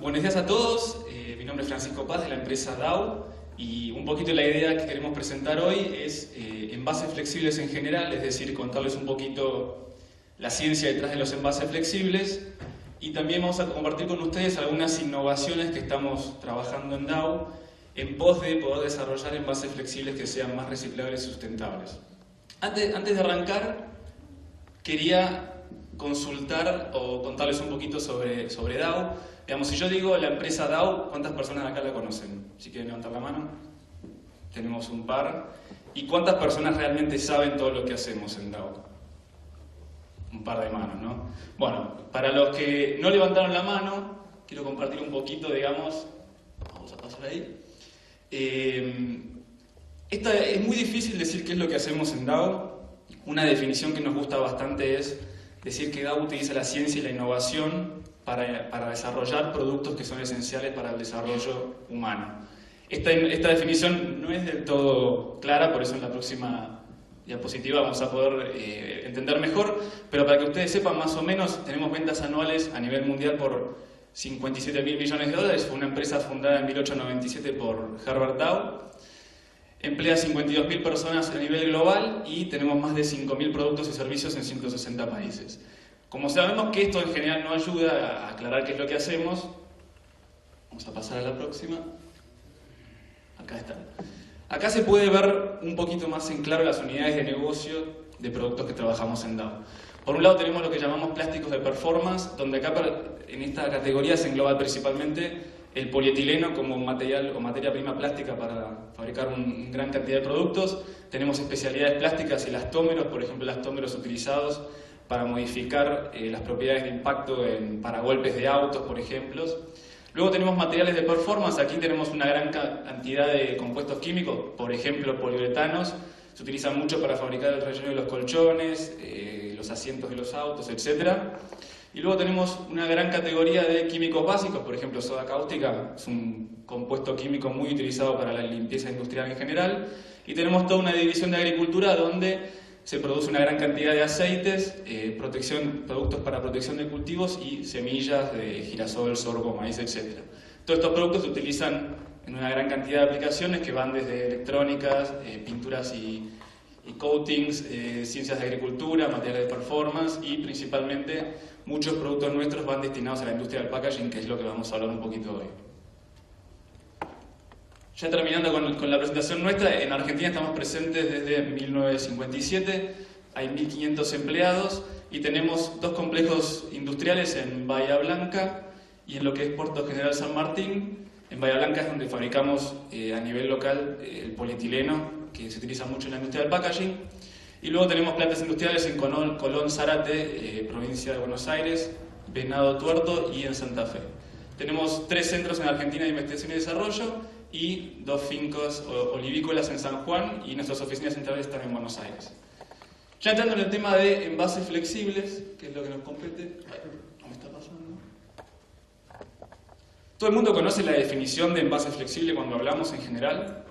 buenos días a todos. Mi nombre es Francisco Paz de la empresa DAO y un poquito la idea que queremos presentar hoy es envases flexibles en general, es decir, contarles un poquito la ciencia detrás de los envases flexibles y también vamos a compartir con ustedes algunas innovaciones que estamos trabajando en DAO en pos de poder desarrollar envases flexibles que sean más reciclables y sustentables. Antes de arrancar, quería consultar o contarles un poquito sobre DAO. Digamos, si yo digo la empresa DAO, ¿cuántas personas acá la conocen? Si quieren levantar la mano. Tenemos un par. ¿Y cuántas personas realmente saben todo lo que hacemos en DAO? Un par de manos, ¿no? Bueno, para los que no levantaron la mano, quiero compartir un poquito, digamos, vamos a pasar ahí. Es muy difícil decir qué es lo que hacemos en DAO. Una definición que nos gusta bastante es decir que DAO utiliza la ciencia y la innovación para desarrollar productos que son esenciales para el desarrollo humano. Esta definición no es del todo clara, por eso en la próxima diapositiva vamos a poder entender mejor, pero para que ustedes sepan más o menos, tenemos ventas anuales a nivel mundial por 57.000 millones de dólares. Fue una empresa fundada en 1897 por Herbert Dow. Emplea 52.000 personas a nivel global y tenemos más de 5.000 productos y servicios en 160 países. Como sabemos que esto en general no ayuda a aclarar qué es lo que hacemos, vamos a pasar a la próxima. Acá está. Acá se puede ver un poquito más en claro las unidades de negocio de productos que trabajamos en DAO. Por un lado tenemos lo que llamamos plásticos de performance, donde acá en esta categoría se engloba principalmente el polietileno como material o materia prima plástica para fabricar una gran cantidad de productos. Tenemos especialidades plásticas, elastómeros, por ejemplo elastómeros utilizados para modificar las propiedades de impacto para golpes de autos, por ejemplo. Luego tenemos materiales de performance, aquí tenemos una gran cantidad de compuestos químicos, por ejemplo poliuretanos, se utilizan mucho para fabricar el relleno de los colchones, los asientos de los autos, etc. Y luego tenemos una gran categoría de químicos básicos, por ejemplo soda cáustica, es un compuesto químico muy utilizado para la limpieza industrial en general. Y tenemos toda una división de agricultura donde se produce una gran cantidad de aceites, productos para protección de cultivos y semillas de girasol, sorgo, maíz, etc. Todos estos productos se utilizan en una gran cantidad de aplicaciones que van desde electrónicas, pinturas y coatings, ciencias de agricultura, materiales de performance y principalmente muchos productos nuestros van destinados a la industria del packaging, que es lo que vamos a hablar un poquito hoy. Ya terminando con la presentación nuestra, en Argentina estamos presentes desde 1957, hay 1.500 empleados y tenemos dos complejos industriales en Bahía Blanca y en lo que es Puerto General San Martín. En Bahía Blanca es donde fabricamos a nivel local el polietileno, que se utiliza mucho en la industria del packaging. Y luego tenemos plantas industriales en Colón, Zárate, provincia de Buenos Aires, Venado Tuerto y en Santa Fe. Tenemos 3 centros en Argentina de investigación y desarrollo y 2 fincas olivícolas en San Juan y nuestras oficinas centrales están en Buenos Aires. Ya entrando en el tema de envases flexibles, que es lo que nos compete. ¿Cómo me está pasando? ¿Todo el mundo conoce la definición de envase flexible cuando hablamos en general?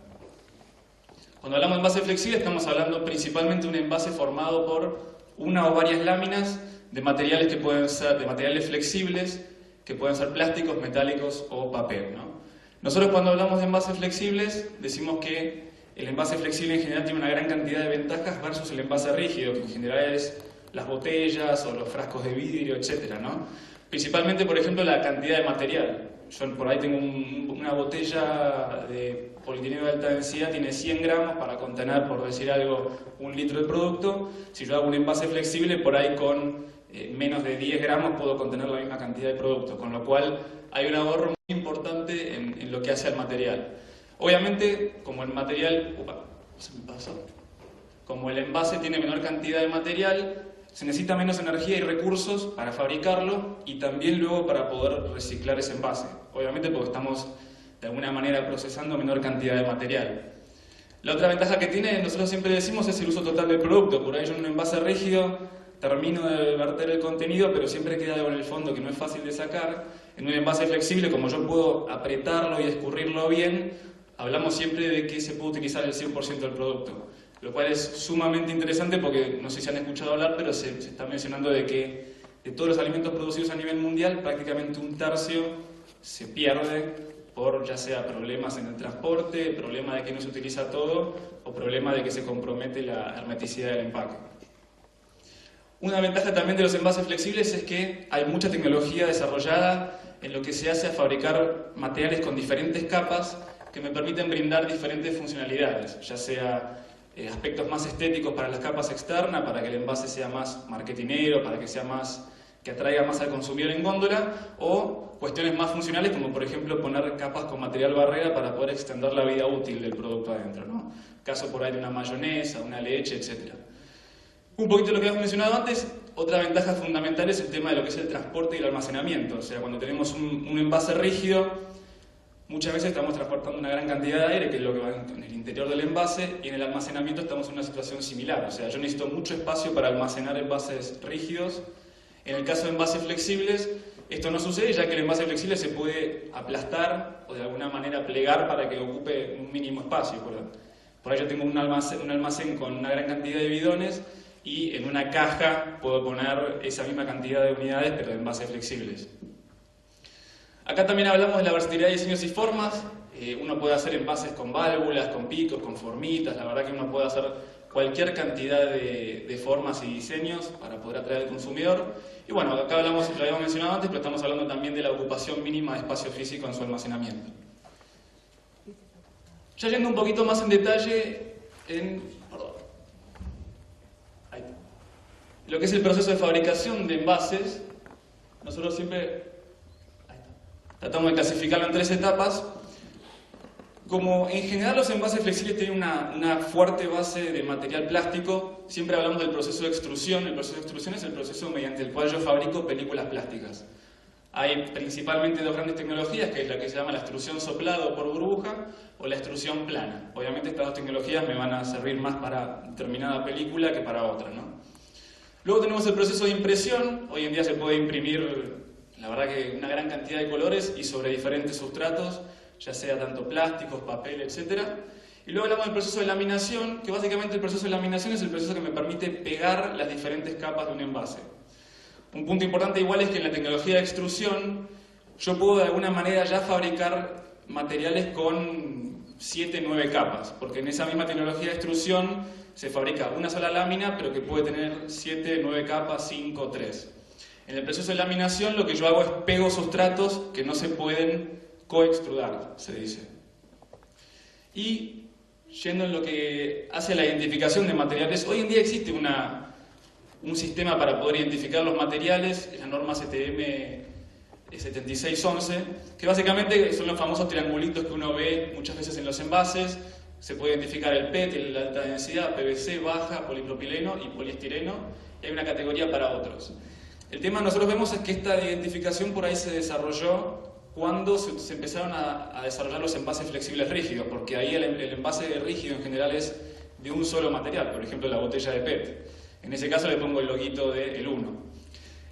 Cuando hablamos de envase flexible estamos hablando principalmente de un envase formado por una o varias láminas de materiales que pueden ser de materiales flexibles, que pueden ser plásticos, metálicos o papel, ¿no? Nosotros cuando hablamos de envases flexibles decimos que el envase flexible en general tiene una gran cantidad de ventajas versus el envase rígido, que en general es las botellas o los frascos de vidrio, etc., ¿no? Principalmente, por ejemplo, la cantidad de material. Yo por ahí tengo una botella de polietileno de alta densidad, tiene 100 gramos para contener, por decir algo, 1 litro de producto. Si yo hago un envase flexible, por ahí con menos de 10 gramos puedo contener la misma cantidad de producto, con lo cual hay un ahorro muy importante en lo que hace al material. Obviamente, como el material... se me pasó. Como el envase tiene menor cantidad de material, se necesita menos energía y recursos para fabricarlo y también luego para poder reciclar ese envase. Obviamente porque estamos de alguna manera procesando menor cantidad de material. La otra ventaja que tiene, nosotros siempre decimos, es el uso total del producto. Por ahí yo en un envase rígido termino de verter el contenido, pero siempre queda algo en el fondo que no es fácil de sacar. En un envase flexible, como yo puedo apretarlo y escurrirlo bien, hablamos siempre de que se puede utilizar el 100% del producto. Lo cual es sumamente interesante porque, no sé si han escuchado hablar, pero se está mencionando de que de todos los alimentos producidos a nivel mundial, prácticamente 1/3 se pierde por ya sea problemas en el transporte, problema de que no se utiliza todo o problema de que se compromete la hermeticidad del empaque. Una ventaja también de los envases flexibles es que hay mucha tecnología desarrollada en lo que se hace a fabricar materiales con diferentes capas que me permiten brindar diferentes funcionalidades, ya sea aspectos más estéticos para las capas externas, para que el envase sea más marketinero, para que sea que atraiga más al consumidor en góndola, o cuestiones más funcionales como por ejemplo poner capas con material barrera para poder extender la vida útil del producto adentro, ¿no? Caso por ahí de una mayonesa, una leche, etc. Un poquito lo que habíamos mencionado antes, otra ventaja fundamental es el tema de lo que es el transporte y el almacenamiento. O sea, cuando tenemos un envase rígido, muchas veces estamos transportando una gran cantidad de aire, que es lo que va en el interior del envase, y en el almacenamiento estamos en una situación similar. O sea, yo necesito mucho espacio para almacenar envases rígidos. En el caso de envases flexibles, esto no sucede, ya que el envase flexible se puede aplastar o de alguna manera plegar para que ocupe un mínimo espacio. Por ahí yo tengo un almacén con una gran cantidad de bidones, y en una caja puedo poner esa misma cantidad de unidades, pero de envases flexibles. Acá también hablamos de la versatilidad de diseños y formas. Uno puede hacer envases con válvulas, con picos, con formitas. La verdad que uno puede hacer cualquier cantidad de formas y diseños para poder atraer al consumidor. Y bueno, acá hablamos, lo habíamos mencionado antes, pero estamos hablando también de la ocupación mínima de espacio físico en su almacenamiento. Ya yendo un poquito más en detalle lo que es el proceso de fabricación de envases, nosotros siempre tratamos de clasificarlo en 3 etapas. Como en general los envases flexibles tienen una fuerte base de material plástico, siempre hablamos del proceso de extrusión. El proceso de extrusión es el proceso mediante el cual yo fabrico películas plásticas. Hay principalmente 2 grandes tecnologías, que es la que se llama la extrusión soplado por burbuja o la extrusión plana. Obviamente estas 2 tecnologías me van a servir más para determinada película que para otra, ¿no? Luego tenemos el proceso de impresión. Hoy en día se puede imprimir, la verdad que una gran cantidad de colores y sobre diferentes sustratos, ya sea tanto plásticos, papel, etc. Y luego hablamos del proceso de laminación, que básicamente el proceso de laminación es el proceso que me permite pegar las diferentes capas de un envase. Un punto importante igual es que en la tecnología de extrusión yo puedo de alguna manera ya fabricar materiales con 7, 9 capas, porque en esa misma tecnología de extrusión se fabrica una sola lámina, pero que puede tener 7, 9 capas, 5, 3. En el proceso de laminación lo que yo hago es pego sustratos que no se pueden coextrudar, se dice. Y yendo en lo que hace la identificación de materiales, hoy en día existe un sistema para poder identificar los materiales, la norma CTM 7611, que básicamente son los famosos triangulitos que uno ve muchas veces en los envases. Se puede identificar el PET, el de alta densidad, PVC, baja, polipropileno y poliestireno, y hay una categoría para otros. El tema nosotros vemos es que esta identificación por ahí se desarrolló cuando se empezaron a desarrollar los envases flexibles rígidos, porque ahí el envase rígido en general es de un solo material, por ejemplo la botella de PET. En ese caso le pongo el loguito del 1.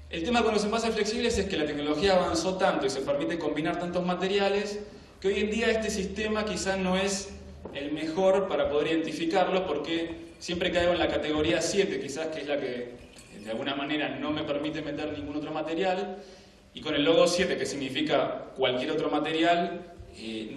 El tema con los envases flexibles es que la tecnología avanzó tanto y se permite combinar tantos materiales que hoy en día este sistema quizás no es el mejor para poder identificarlo, porque siempre caigo en la categoría 7, quizás, que es la que de alguna manera no me permite meter ningún otro material, y con el logo 7, que significa cualquier otro material,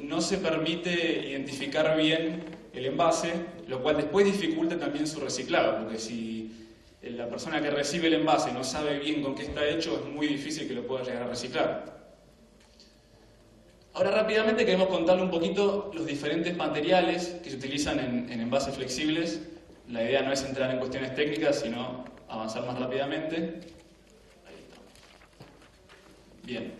no se permite identificar bien el envase, lo cual después dificulta también su reciclado, porque si la persona que recibe el envase no sabe bien con qué está hecho, es muy difícil que lo pueda llegar a reciclar. Ahora rápidamente queremos contarle un poquito los diferentes materiales que se utilizan en envases flexibles. La idea no es entrar en cuestiones técnicas, sino avanzar más rápidamente. Ahí está. Bien.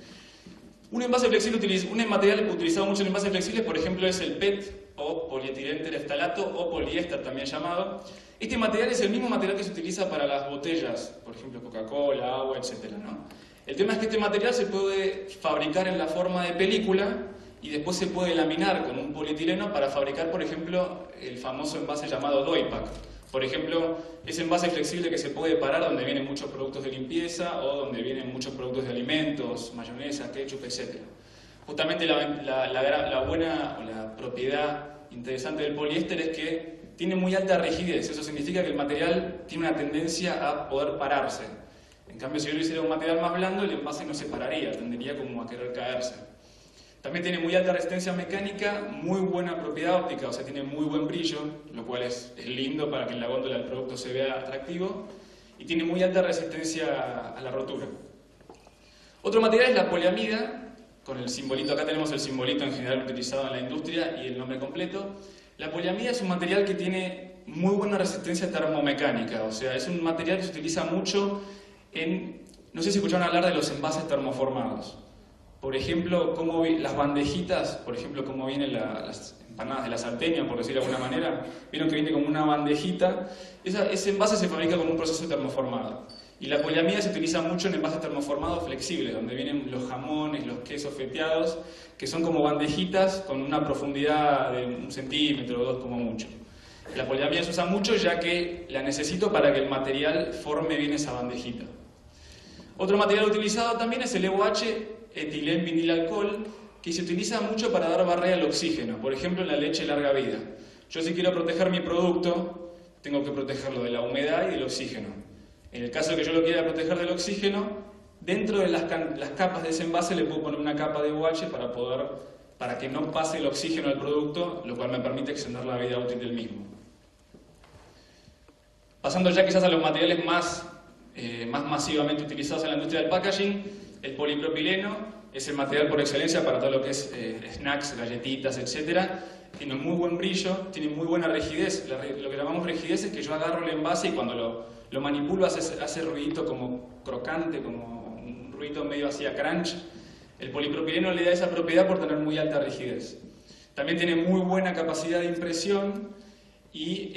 Un envase flexible, un material utilizado mucho en envases flexibles, por ejemplo, es el PET, o polietileno tereftalato, o poliéster también llamado. Este material es el mismo material que se utiliza para las botellas, por ejemplo, Coca-Cola, agua, etc., ¿no? El tema es que este material se puede fabricar en la forma de película y después se puede laminar con un polietileno para fabricar, por ejemplo, el famoso envase llamado Doypack. Por ejemplo, ese envase flexible que se puede parar donde vienen muchos productos de limpieza o donde vienen muchos productos de alimentos, mayonesa, ketchup, etc. Justamente la buena o la propiedad interesante del poliéster es que tiene muy alta rigidez. Eso significa que el material tiene una tendencia a poder pararse. En cambio, si yo lo hiciera un material más blando, el envase no se pararía, tendería como a querer caerse. También tiene muy alta resistencia mecánica, muy buena propiedad óptica, o sea, tiene muy buen brillo, lo cual es lindo para que en la góndola el producto se vea atractivo, y tiene muy alta resistencia a la rotura. Otro material es la poliamida, con el simbolito, acá tenemos el simbolito en general utilizado en la industria y el nombre completo. La poliamida es un material que tiene muy buena resistencia termomecánica, o sea, es un material que se utiliza mucho en, no sé si escucharon hablar de los envases termoformados. Por ejemplo, cómo las bandejitas, por ejemplo, cómo vienen las empanadas de la salteña, por decirlo de alguna manera, vieron que viene como una bandejita, ese envase se fabrica con un proceso termoformado. Y la poliamida se utiliza mucho en envases termoformados flexibles, donde vienen los jamones, los quesos feteados, que son como bandejitas con una profundidad de 1 centímetro o 2 como mucho. La poliamida se usa mucho ya que la necesito para que el material forme bien esa bandejita. Otro material utilizado también es el EUH, etilén-vinilalcohol, que se utiliza mucho para dar barrera al oxígeno, por ejemplo en la leche larga vida. Yo si quiero proteger mi producto, tengo que protegerlo de la humedad y del oxígeno. En el caso de que yo lo quiera proteger del oxígeno, dentro de las capas de ese envase le puedo poner una capa de EUH para que no pase el oxígeno al producto, lo cual me permite extender la vida útil del mismo. Pasando ya quizás a los materiales más masivamente utilizados en la industria del packaging, el polipropileno es el material por excelencia para todo lo que es snacks, galletitas, etc. Tiene muy buen brillo, tiene muy buena rigidez. Lo que llamamos rigidez es que yo agarro el envase y cuando lo manipulo hace ruidito como crocante, como un ruido medio así a crunch. El polipropileno le da esa propiedad por tener muy alta rigidez. También tiene muy buena capacidad de impresión y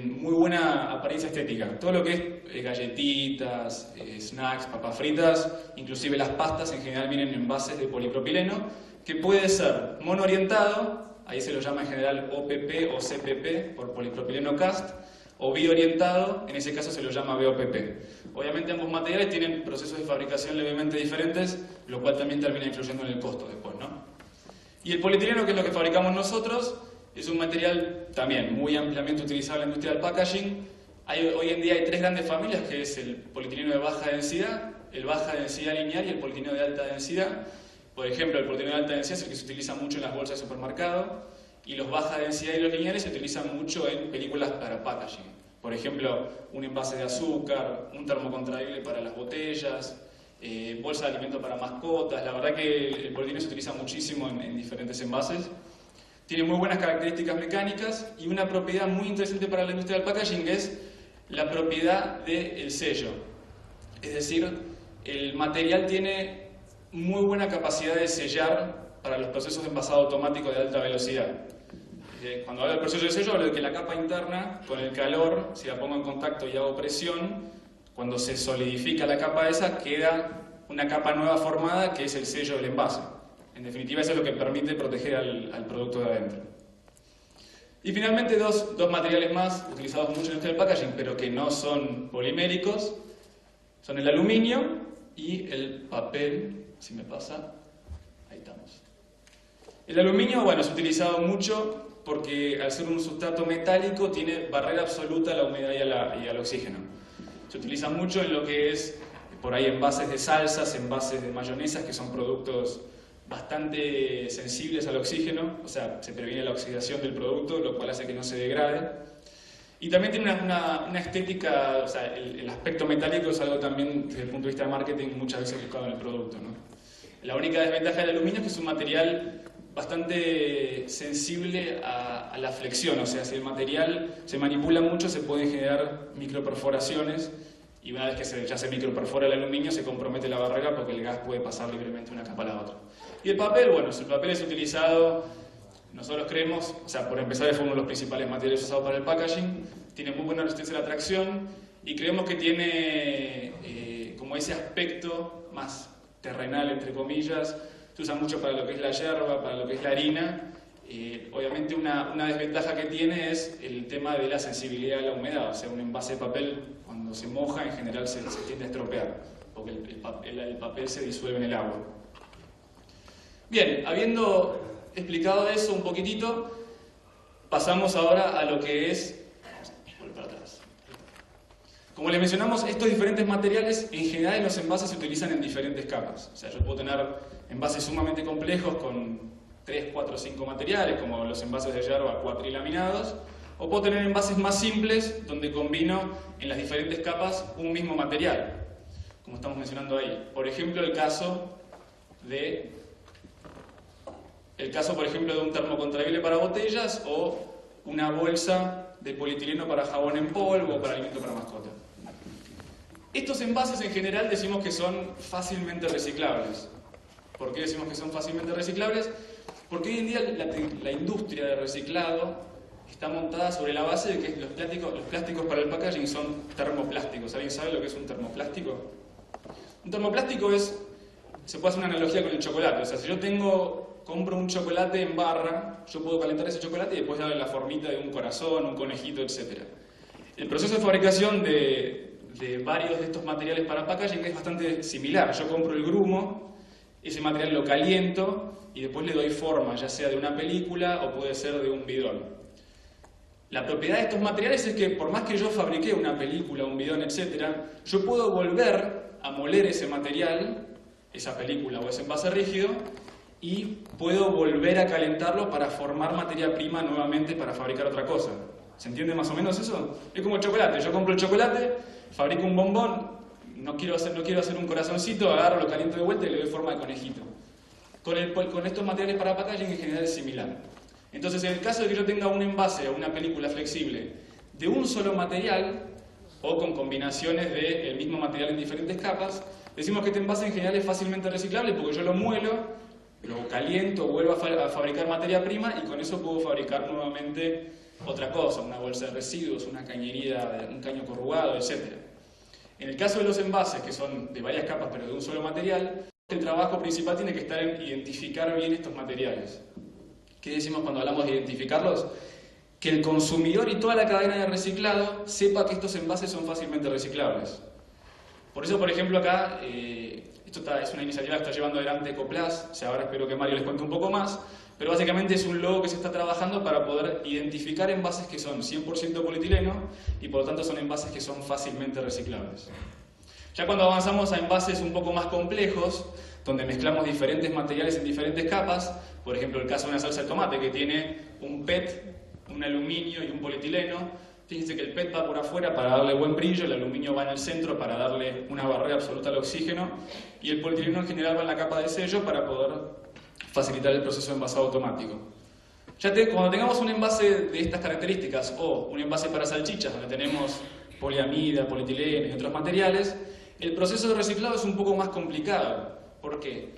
muy buena apariencia estética. Todo lo que es galletitas, snacks, papas fritas, inclusive las pastas en general vienen en envases de polipropileno, que puede ser monoorientado, ahí se lo llama en general OPP o CPP por polipropileno cast, o biorientado, en ese caso se lo llama BOPP. Obviamente ambos materiales tienen procesos de fabricación levemente diferentes, lo cual también termina influyendo en el costo después, ¿no? Y el polietileno, que es lo que fabricamos nosotros, es un material también muy ampliamente utilizado en la industria del packaging. Hoy en día hay 3 grandes familias, que es el polietileno de baja densidad, el baja densidad lineal y el polietileno de alta densidad. Por ejemplo, el polietileno de alta densidad es el que se utiliza mucho en las bolsas de supermercado, y los baja densidad y los lineales se utilizan mucho en películas para packaging. Por ejemplo, un envase de azúcar, un termocontraíble para las botellas, bolsa de alimento para mascotas. La verdad que el polietileno se utiliza muchísimo en diferentes envases. Tiene muy buenas características mecánicas y una propiedad muy interesante para la industria del packaging es la propiedad del sello. Es decir, el material tiene muy buena capacidad de sellar para los procesos de envasado automático de alta velocidad. Cuando hablo del proceso de sello, hablo de que la capa interna, con el calor, si la pongo en contacto y hago presión, cuando se solidifica la capa esa, queda una capa nueva formada que es el sello del envase. En definitiva, eso es lo que permite proteger al producto de adentro. Y finalmente, dos materiales más utilizados mucho en el packaging, pero que no son poliméricos, son el aluminio y el papel. Si me pasa, ahí estamos. El aluminio, bueno, es utilizado mucho porque al ser un sustrato metálico tiene barrera absoluta a la humedad y al oxígeno. Se utiliza mucho en lo que es, por ahí, envases de salsas, envases de mayonesas, que son productos bastante sensibles al oxígeno, o sea, se previene la oxidación del producto, lo cual hace que no se degrade. Y también tiene una estética, o sea, el aspecto metálico es algo también, desde el punto de vista de marketing, muchas veces buscado en el producto, ¿no? La única desventaja del aluminio es que es un material bastante sensible a la flexión, o sea, si el material se manipula mucho se pueden generar microperforaciones, y una vez que ya se microperfora el aluminio se compromete la barrera porque el gas puede pasar libremente de una capa a la otra. Y el papel, bueno, el papel es utilizado, nosotros creemos, o sea, por empezar es uno de los principales materiales usados para el packaging, tiene muy buena resistencia a la tracción y creemos que tiene como ese aspecto más terrenal, entre comillas. Se usa mucho para lo que es la yerba, para lo que es la harina. Obviamente una desventaja que tiene es el tema de la sensibilidad a la humedad, o sea, un envase de papel cuando se moja en general se tiende a estropear, porque el papel se disuelve en el agua. Bien, habiendo explicado eso un poquitito, pasamos ahora a lo que es... Vamos a volver para atrás. Como les mencionamos, estos diferentes materiales en general en los envases se utilizan en diferentes capas. O sea, yo puedo tener envases sumamente complejos con 3, 4, 5 materiales, como los envases de yerba cuatrilaminados, o puedo tener envases más simples donde combino en las diferentes capas un mismo material, como estamos mencionando ahí. Por ejemplo, el caso, por ejemplo, de un termocontraíble para botellas o una bolsa de polietileno para jabón en polvo o para alimento para mascota. Estos envases en general decimos que son fácilmente reciclables. ¿Por qué decimos que son fácilmente reciclables? Porque hoy en día la industria de reciclado está montada sobre la base de que los plásticos para el packaging son termoplásticos. ¿Alguien sabe lo que es un termoplástico? Un termoplástico se puede hacer una analogía con el chocolate. O sea, si yo compro un chocolate en barra, yo puedo calentar ese chocolate y después darle la formita de un corazón, un conejito, etc. El proceso de fabricación de varios de estos materiales para packaging es bastante similar. Yo compro el grumo, ese material lo caliento y después le doy forma, ya sea de una película o puede ser de un bidón. La propiedad de estos materiales es que por más que yo fabriqué una película, un bidón, etc., yo puedo volver a moler ese material, esa película o ese envase rígido, y puedo volver a calentarlo para formar materia prima nuevamente para fabricar otra cosa. ¿Se entiende más o menos eso? Es como el chocolate. Yo compro el chocolate, fabrico un bombón, no quiero hacer un corazoncito, agarro, lo caliento de vuelta y le doy forma de conejito. Con estos materiales para packaging en general es similar. Entonces, en el caso de que yo tenga un envase o una película flexible de un solo material, o con combinaciones del mismo material en diferentes capas, decimos que este envase en general es fácilmente reciclable porque yo lo muelo, lo caliento, vuelvo a fabricar materia prima y con eso puedo fabricar nuevamente otra cosa, una bolsa de residuos, una cañería, un caño corrugado, etc. En el caso de los envases, que son de varias capas pero de un solo material, el trabajo principal tiene que estar en identificar bien estos materiales. ¿Qué decimos cuando hablamos de identificarlos? Que el consumidor y toda la cadena de reciclado sepa que estos envases son fácilmente reciclables. Por eso, por ejemplo, acá, esto es una iniciativa que está llevando adelante Ecoplas, o sea, ahora espero que Mario les cuente un poco más, pero básicamente es un logo que se está trabajando para poder identificar envases que son 100% polietileno y por lo tanto son envases que son fácilmente reciclables. Ya cuando avanzamos a envases un poco más complejos, donde mezclamos diferentes materiales en diferentes capas, por ejemplo el caso de una salsa de tomate que tiene un PET, un aluminio y un polietileno, fíjense que el PET va por afuera para darle buen brillo, el aluminio va en el centro para darle una barrera absoluta al oxígeno y el polietileno en general va en la capa de sello para poder facilitar el proceso de envasado automático. Cuando tengamos un envase de estas características o un envase para salchichas donde tenemos poliamida, polietileno y otros materiales, el proceso de reciclado es un poco más complicado. ¿Por qué?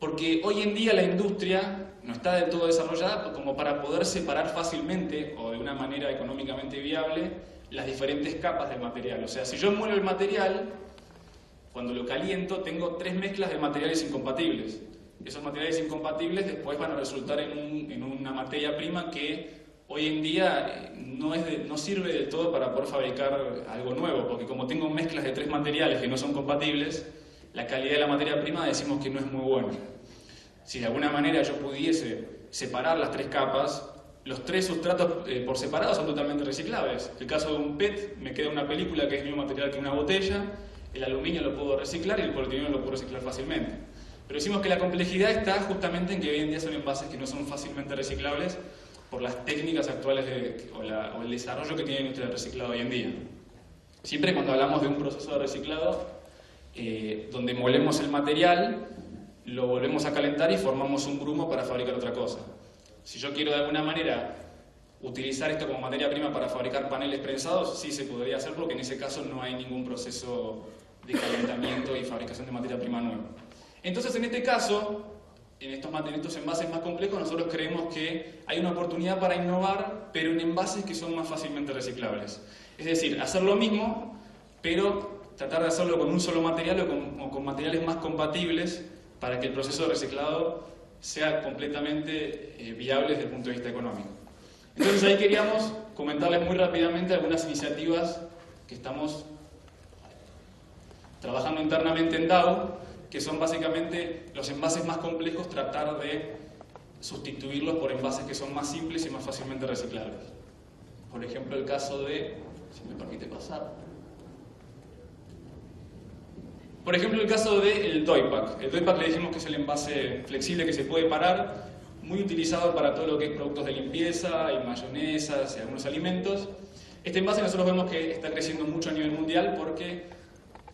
Porque hoy en día la industria no está del todo desarrollada como para poder separar fácilmente o de una manera económicamente viable las diferentes capas del material. O sea, si yo muelo el material, cuando lo caliento tengo 3 mezclas de materiales incompatibles. Esos materiales incompatibles después van a resultar en una materia prima que hoy en día no sirve del todo para poder fabricar algo nuevo, porque como tengo mezclas de 3 materiales que no son compatibles, la calidad de la materia prima decimos que no es muy buena. Si de alguna manera yo pudiese separar las 3 capas, los 3 sustratos por separado son totalmente reciclables. En el caso de un PET, me queda una película que es el mismo material que una botella, el aluminio lo puedo reciclar y el polietileno lo puedo reciclar fácilmente. Pero decimos que la complejidad está justamente en que hoy en día son envases que no son fácilmente reciclables por las técnicas actuales o el desarrollo que tiene la industria del reciclado hoy en día. Siempre cuando hablamos de un proceso de reciclado, donde molemos el material, lo volvemos a calentar y formamos un grumo para fabricar otra cosa. Si yo quiero de alguna manera utilizar esto como materia prima para fabricar paneles prensados, sí se podría hacer porque en ese caso no hay ningún proceso de calentamiento y fabricación de materia prima nueva. Entonces, en este caso, en estos envases más complejos, nosotros creemos que hay una oportunidad para innovar, pero en envases que son más fácilmente reciclables. Es decir, hacer lo mismo, pero tratar de hacerlo con un solo material o con materiales más compatibles para que el proceso de reciclado sea completamente viable desde el punto de vista económico. Entonces, ahí queríamos comentarles muy rápidamente algunas iniciativas que estamos trabajando internamente en DAO, que son básicamente los envases más complejos, tratar de sustituirlos por envases que son más simples y más fácilmente reciclables. Por ejemplo, el caso de, si me permite pasar, Por ejemplo, el caso del Doypack. El Doypack le dijimos que es el envase flexible que se puede parar, muy utilizado para todo lo que es productos de limpieza y mayonesas y algunos alimentos. Este envase nosotros vemos que está creciendo mucho a nivel mundial porque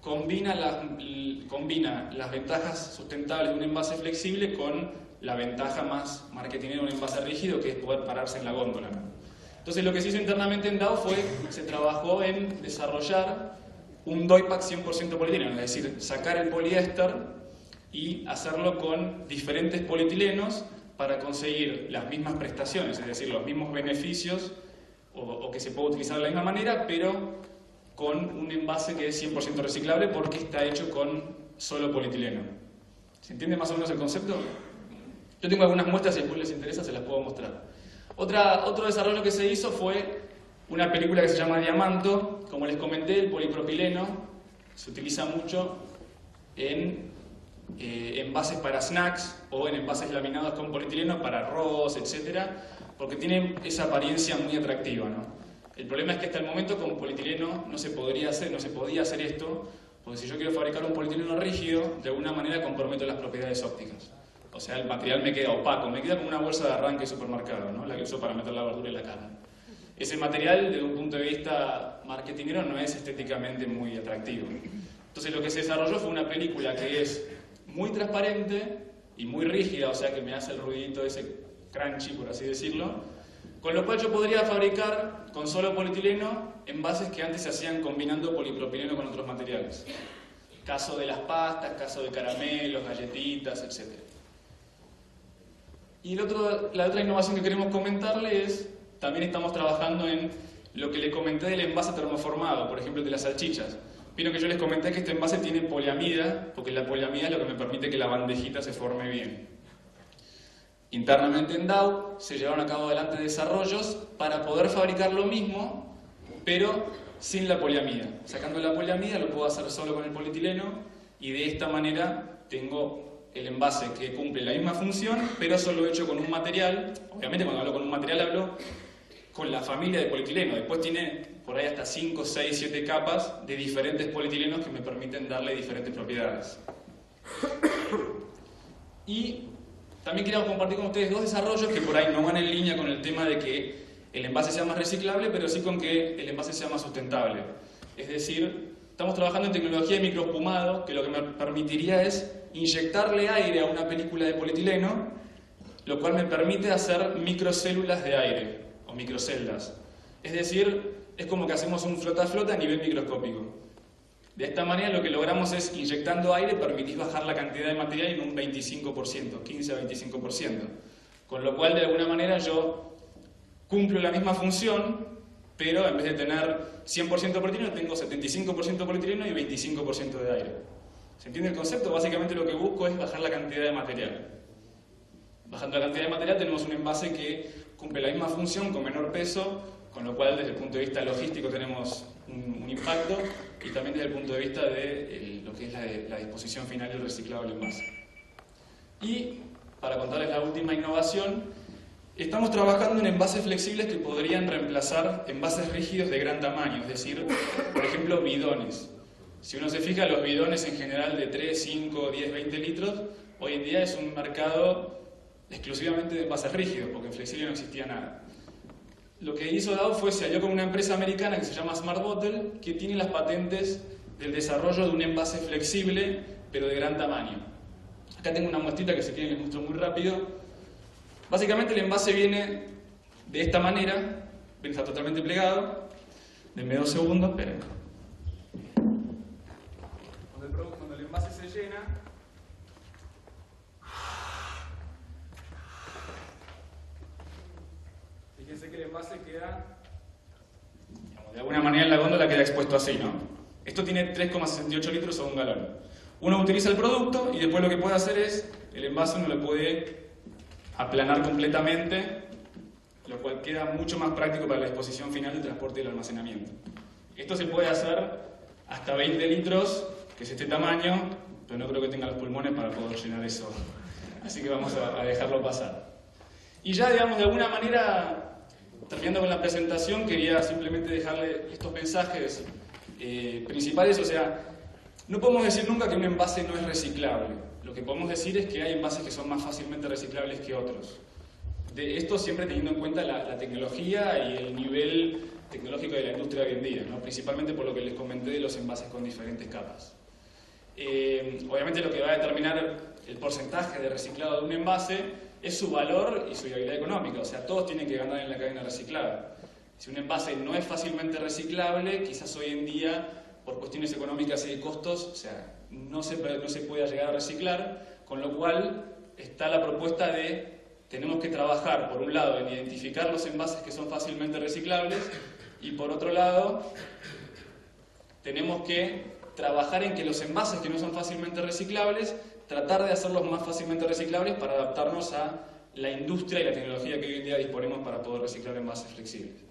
combina las ventajas sustentables de un envase flexible con la ventaja más marketingera de un envase rígido, que es poder pararse en la góndola. Entonces lo que se hizo internamente en Dow se trabajó en desarrollar un Doypack 100% polietileno, es decir, sacar el poliéster y hacerlo con diferentes polietilenos para conseguir las mismas prestaciones, es decir, los mismos beneficios o que se pueda utilizar de la misma manera, pero con un envase que es 100% reciclable porque está hecho con solo polietileno. ¿Se entiende más o menos el concepto? Yo tengo algunas muestras, si después les interesa se las puedo mostrar. Otro desarrollo que se hizo fue una película que se llama Diamanto. Como les comenté, el polipropileno se utiliza mucho en envases para snacks o en envases laminados con polietileno para arroz, etc., porque tiene esa apariencia muy atractiva, ¿no? El problema es que hasta el momento con polietileno no se podía hacer esto, porque si yo quiero fabricar un polietileno rígido, de alguna manera comprometo las propiedades ópticas. O sea, el material me queda opaco, me queda como una bolsa de arranque de supermercado, ¿no? La que uso para meter la verdura y la carne. Ese material, desde un punto de vista marketingero, no es estéticamente muy atractivo. Entonces lo que se desarrolló fue una película que es muy transparente y muy rígida, o sea que me hace el ruidito ese crunchy, por así decirlo, con lo cual yo podría fabricar con solo polietileno envases que antes se hacían combinando polipropileno con otros materiales. Caso de las pastas, caso de caramelos, galletitas, etc. Y la otra innovación que queremos comentarle es, también estamos trabajando en lo que le comenté del envase termoformado, por ejemplo, de las salchichas. Vieron que yo les comenté que este envase tiene poliamida, porque la poliamida es lo que me permite que la bandejita se forme bien. Internamente en Dow se llevaron a cabo adelante desarrollos para poder fabricar lo mismo, pero sin la poliamida. Sacando la poliamida lo puedo hacer solo con el polietileno y de esta manera tengo el envase que cumple la misma función, pero solo hecho con un material. Obviamente cuando hablo con un material hablo con la familia de polietileno. Después tiene por ahí hasta 5, 6, 7 capas de diferentes polietilenos que me permiten darle diferentes propiedades. Y también queríamos compartir con ustedes dos desarrollos que por ahí no van en línea con el tema de que el envase sea más reciclable, pero sí con que el envase sea más sustentable. Es decir, estamos trabajando en tecnología de microespumado, que lo que me permitiría es inyectarle aire a una película de polietileno, lo cual me permite hacer microcélulas de aire, o microceldas. Es decir, es como que hacemos un flota-flota a nivel microscópico. De esta manera lo que logramos es, inyectando aire, permitís bajar la cantidad de material en un 25%, 15 a 25%. Con lo cual, de alguna manera, yo cumplo la misma función, pero en vez de tener 100% polietileno, tengo 75% polietileno y 25% de aire. ¿Se entiende el concepto? Básicamente lo que busco es bajar la cantidad de material. Bajando la cantidad de material tenemos un envase que cumple la misma función con menor peso, con lo cual desde el punto de vista logístico tenemos un impacto y también desde el punto de vista de lo que es la disposición final del reciclado del envase. Y para contarles la última innovación, estamos trabajando en envases flexibles que podrían reemplazar envases rígidos de gran tamaño, es decir, por ejemplo, bidones. Si uno se fija, los bidones en general de 3, 5, 10, 20 litros, hoy en día es un mercado exclusivamente de envases rígidos, porque en flexible no existía nada. Lo que hizo Dow fue, se alió con una empresa americana que se llama Smart Bottle, que tiene las patentes del desarrollo de un envase flexible, pero de gran tamaño. Acá tengo una muestrita que si quieren les muestro muy rápido. Básicamente el envase viene de esta manera, está totalmente plegado. Denme 2 segundos, esperen. Cuando el envase se llena, fíjense que el envase queda, digamos, de alguna manera en la góndola queda expuesto así, ¿no? Esto tiene 3,68 litros o 1 galón. Uno utiliza el producto y después lo que puede hacer es, el envase uno lo puede aplanar completamente, lo cual queda mucho más práctico para la disposición final del transporte y el almacenamiento. Esto se puede hacer hasta 20 litros, que es este tamaño, pero no creo que tenga los pulmones para poder llenar eso. Así que vamos a dejarlo pasar. Y ya, digamos, de alguna manera, terminando con la presentación, quería simplemente dejarle estos mensajes principales. O sea, No podemos decir nunca que un envase no es reciclable. Lo que podemos decir es que hay envases que son más fácilmente reciclables que otros. De esto siempre teniendo en cuenta la tecnología y el nivel tecnológico de la industria hoy en día, ¿no? Principalmente por lo que les comenté de los envases con diferentes capas. Obviamente lo que va a determinar el porcentaje de reciclado de un envase es su valor y su viabilidad económica, o sea, todos tienen que ganar en la cadena reciclada. Si un envase no es fácilmente reciclable, quizás hoy en día, por cuestiones económicas y de costos, o sea, no se pueda llegar a reciclar, con lo cual está la propuesta de tenemos que trabajar, por un lado, en identificar los envases que son fácilmente reciclables y, por otro lado, tenemos que trabajar en que los envases que no son fácilmente reciclables, tratar de hacerlos más fácilmente reciclables para adaptarnos a la industria y la tecnología que hoy en día disponemos para poder reciclar envases flexibles.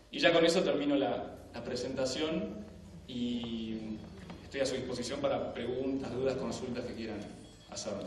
Y ya con eso termino la presentación y estoy a su disposición para preguntas, dudas, consultas que quieran hacerme.